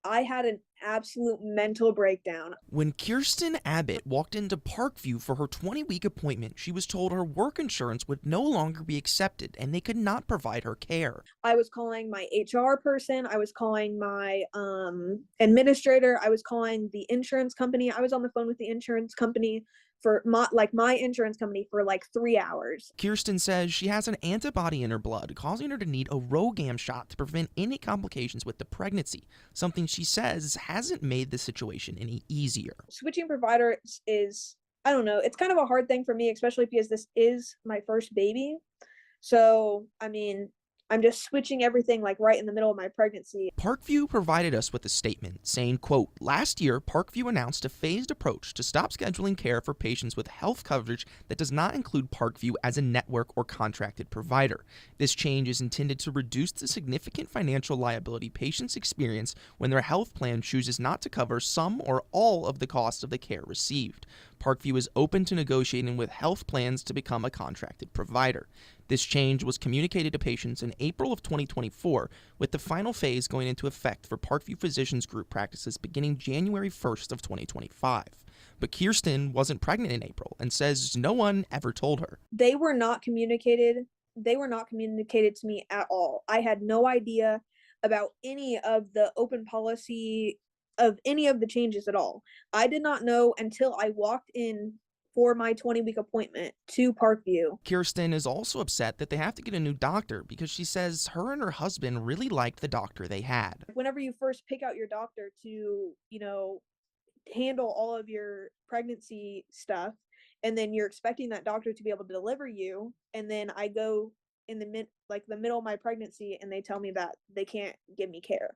I had an absolute mental breakdown. When Kirsten Abbott walked into Parkview for her 20-week appointment, she was told her work insurance would no longer be accepted and they could not provide her care. I was calling my HR person, I was calling my administrator, I was calling the insurance company. I was on the phone with the insurance company for my insurance company for like 3 hours. Kirsten says she has an antibody in her blood, causing her to need a Rogam shot to prevent any complications with the pregnancy, something she says hasn't made the situation any easier. Switching providers is, I don't know, it's kind of a hard thing for me, especially because this is my first baby. So, I mean, I'm just switching everything like right in the middle of my pregnancy. Parkview provided us with a statement saying, quote, last year, Parkview announced a phased approach to stop scheduling care for patients with health coverage that does not include Parkview as a network or contracted provider. This change is intended to reduce the significant financial liability patients experience when their health plan chooses not to cover some or all of the costs of the care received. Parkview is open to negotiating with health plans to become a contracted provider. This change was communicated to patients in April of 2024, with the final phase going into effect for Parkview Physicians Group practices beginning January 1st of 2025. But Kirsten wasn't pregnant in April and says no one ever told her. They were not communicated. They were not communicated to me at all. I had no idea about any of the open policy of any of the changes at all. I did not know until I walked in for my 20-week appointment to Parkview. Kirsten is also upset that they have to get a new doctor because she says her and her husband really liked the doctor they had. Whenever you first pick out your doctor to, handle all of your pregnancy stuff, and then you're expecting that doctor to be able to deliver you, and then I go in the middle of my pregnancy and they tell me that they can't give me care.